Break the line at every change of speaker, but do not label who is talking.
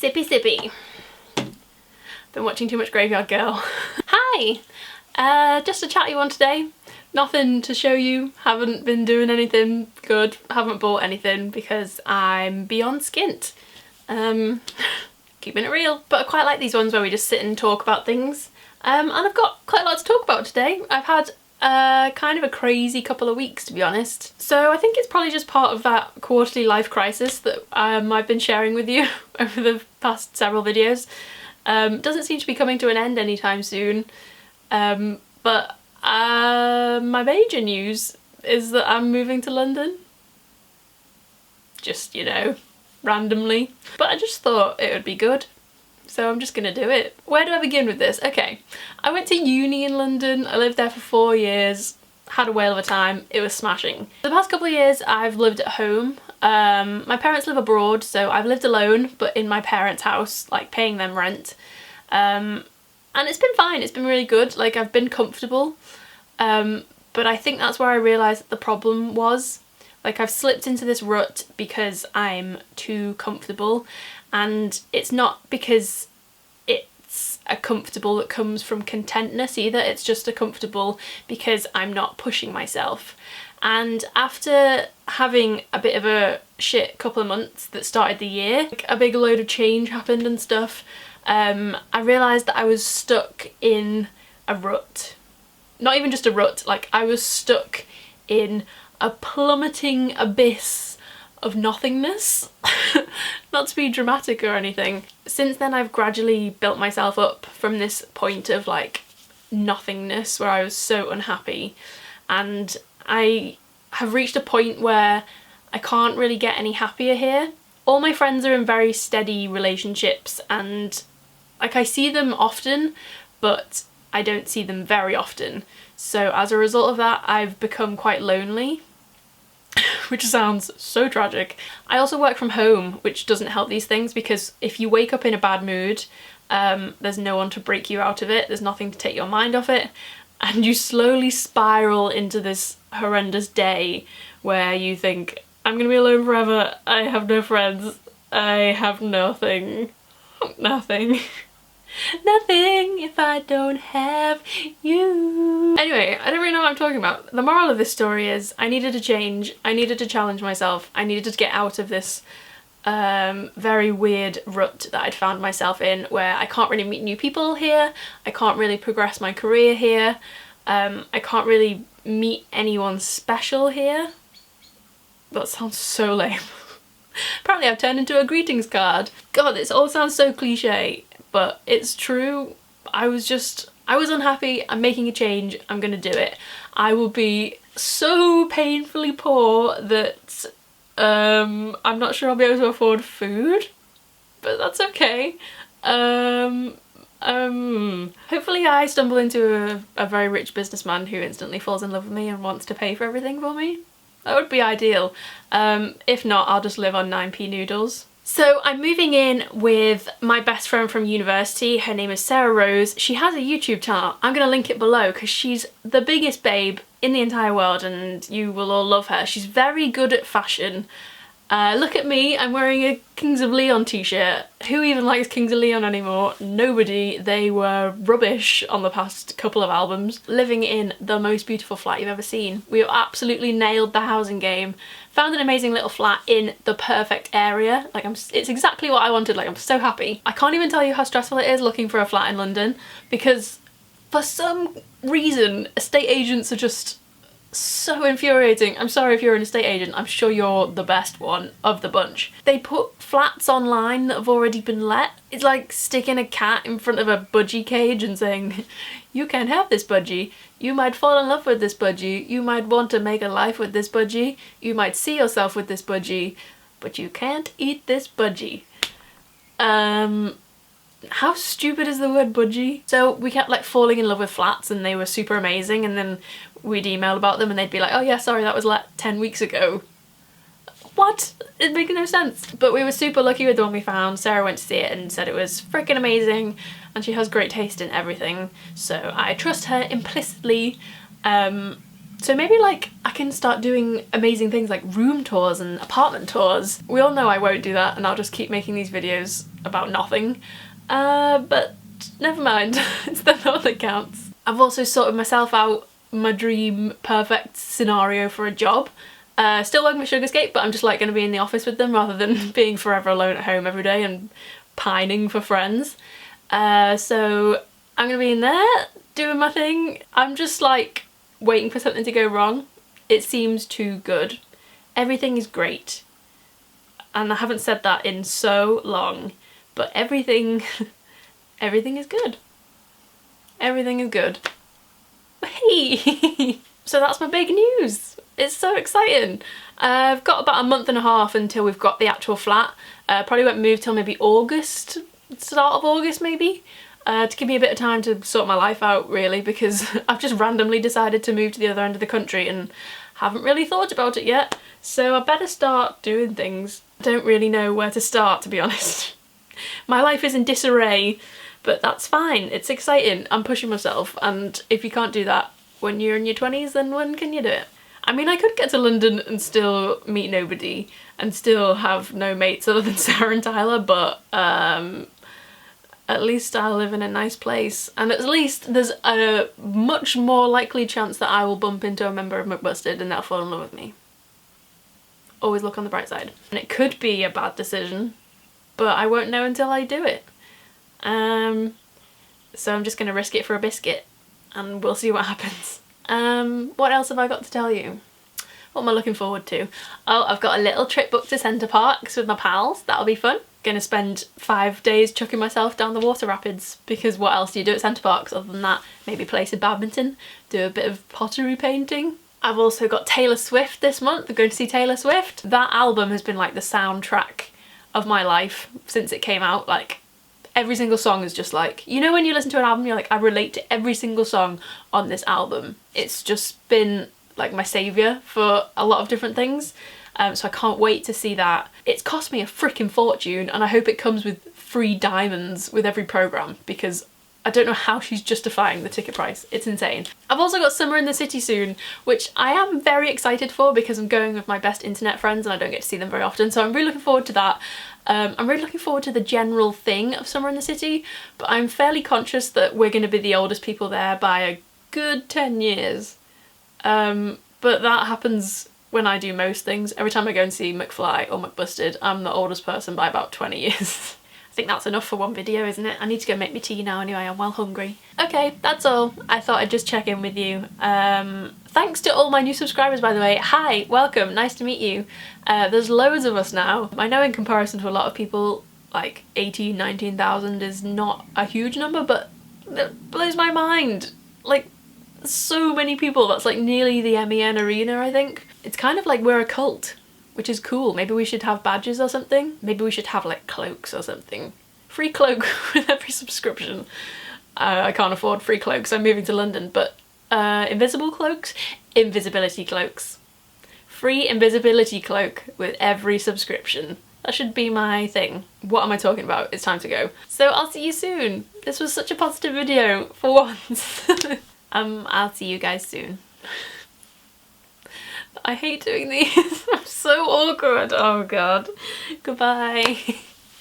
Sippy sippy. Been watching too much Graveyard Girl. Hi! Just a chatty one today. Nothing to show you, haven't been doing anything good, haven't bought anything because I'm beyond skint. Keeping it real. But I quite like these ones where we just sit and talk about things. And I've got quite a lot to talk about today. I've had kind of a crazy couple of weeks, to be honest. So I think it's probably just part of that quarterly life crisis that I've been sharing with you over the past several videos. Doesn't seem to be coming to an end anytime soon. But my major news is that I'm moving to London. Just, you know, randomly. But I just thought it would be good. So I'm just gonna do it. Where do I begin with this? Okay, I went to uni in London. I lived there for 4 years. Had a whale of a time. It was smashing. The past couple of years I've lived at home. My parents live abroad, so I've lived alone, but in my parents' house, like paying them rent. And it's been fine. It's been really good. Like, I've been comfortable. But I think that's where I realised that the problem was. Like, I've slipped into this rut because I'm too comfortable, and it's not because it's a comfortable that comes from contentness either. It's just a comfortable because I'm not pushing myself. And after having a bit of a shit couple of months that started the year, like a big load of change happened and stuff, I realised that I was stuck in a rut. Not even just a rut, like I was stuck in a plummeting abyss of nothingness. Not to be dramatic or anything. Since then I've gradually built myself up from this point of like nothingness where I was so unhappy, and I have reached a point where I can't really get any happier here. All my friends are in very steady relationships, and like I see them often, but I don't see them very often. So as a result of that, I've become quite lonely, which sounds so tragic. I also work from home, which doesn't help these things, because if you wake up in a bad mood, there's no one to break you out of it, there's nothing to take your mind off it, and you slowly spiral into this horrendous day where you think, I'm gonna be alone forever, I have no friends, I have nothing. Nothing. Nothing if I don't have you. Anyway, I don't really know what I'm talking about. The moral of this story is I needed to change, I needed to challenge myself, I needed to get out of this very weird rut that I'd found myself in, where I can't really meet new people here, I can't really progress my career here, I can't really meet anyone special here. That sounds so lame. Apparently I've turned into a greetings card. God, this all sounds so cliche, but it's true. I was unhappy, I'm making a change, I'm gonna do it. I will be so painfully poor that I'm not sure I'll be able to afford food, but that's okay. Hopefully I stumble into a very rich businessman who instantly falls in love with me and wants to pay for everything for me. That would be ideal. If not, I'll just live on 9p noodles. So I'm moving in with my best friend from university. Her name is Sarah Rose. She has a YouTube channel. I'm gonna link it below because she's the biggest babe in the entire world and you will all love her. She's very good at fashion. Look at me, I'm wearing a Kings of Leon t-shirt. Who even likes Kings of Leon anymore? Nobody. They were rubbish on the past couple of albums. Living in the most beautiful flat you've ever seen. We absolutely nailed the housing game. Found an amazing little flat in the perfect area. Like, it's exactly what I wanted. Like, I'm so happy. I can't even tell you how stressful it is looking for a flat in London, because for some reason estate agents are just so infuriating. I'm sorry if you're an estate agent, I'm sure you're the best one of the bunch. They put flats online that have already been let. It's like sticking a cat in front of a budgie cage and saying, you can have this budgie, you might fall in love with this budgie, you might want to make a life with this budgie, you might see yourself with this budgie, but you can't eat this budgie. How stupid is the word budgie? So we kept like falling in love with flats and they were super amazing, and then we'd email about them and they'd be like, oh yeah, sorry, that was let 10 weeks ago. What? It makes no sense. But we were super lucky with the one we found. Sarah went to see it and said it was freaking amazing, and she has great taste in everything, so I trust her implicitly. So maybe like I can start doing amazing things like room tours and apartment tours. We all know I won't do that and I'll just keep making these videos about nothing. But never mind, it's the thought that counts. I've also sorted myself out my dream perfect scenario for a job. Still working with Sugarscape, but I'm just like going to be in the office with them rather than being forever alone at home every day and pining for friends. So I'm going to be in there doing my thing. I'm just like waiting for something to go wrong. It seems too good. Everything is great. And I haven't said that in so long, but everything is good. Everything is good. Hey! So that's my big news. It's so exciting. I've got about a month and a half until we've got the actual flat. Probably won't move till maybe August, start of August maybe, to give me a bit of time to sort my life out really, because I've just randomly decided to move to the other end of the country and haven't really thought about it yet. So I better start doing things. I don't really know where to start, to be honest. My life is in disarray, but that's fine. It's exciting. I'm pushing myself, and if you can't do that when you're in your 20s, then when can you do it? I mean, I could get to London and still meet nobody and still have no mates other than Sarah and Tyler, but at least I'll live in a nice place, and at least there's a much more likely chance that I will bump into a member of McBusted and they'll fall in love with me. Always look on the bright side. And it could be a bad decision, but I won't know until I do it. So I'm just going to risk it for a biscuit and we'll see what happens. What else have I got to tell you? What am I looking forward to? Oh, I've got a little trip booked to Centre Parks with my pals. That'll be fun. Gonna spend 5 days chucking myself down the water rapids, because what else do you do at Centre Parks other than that? Maybe play some badminton, do a bit of pottery painting. I've also got Taylor Swift this month. I'm going to see Taylor Swift. That album has been like the soundtrack of my life since it came out. Like, every single song is just like, you know when you listen to an album you're like, I relate to every single song on this album. It's just been like my saviour for a lot of different things. So I can't wait to see that. It's cost me a freaking fortune, and I hope it comes with free diamonds with every programme, because I don't know how she's justifying the ticket price. It's insane. I've also got Summer in the City soon, which I am very excited for because I'm going with my best internet friends and I don't get to see them very often, so I'm really looking forward to that. I'm really looking forward to the general thing of Summer in the City, but I'm fairly conscious that we're going to be the oldest people there by a good 10 years. But that happens when I do most things. Every time I go and see McFly or McBusted, I'm the oldest person by about 20 years. I think that's enough for one video, isn't it? I need to go make me tea now anyway, I'm well hungry. Okay, that's all. I thought I'd just check in with you. Thanks to all my new subscribers, by the way. Hi, welcome, nice to meet you. There's loads of us now. I know in comparison to a lot of people, like 18, 19,000 is not a huge number, but it blows my mind. Like, so many people. That's like nearly the MEN arena, I think. It's kind of like we're a cult, which is cool. Maybe we should have badges or something. Maybe we should have like cloaks or something. Free cloak with every subscription. I can't afford free cloaks, I'm moving to London, but invisible cloaks? Invisibility cloaks. Free invisibility cloak with every subscription. That should be my thing. What am I talking about? It's time to go. So I'll see you soon. This was such a positive video for once. I'll see you guys soon. I hate doing these. I'm so awkward. Oh god. Goodbye.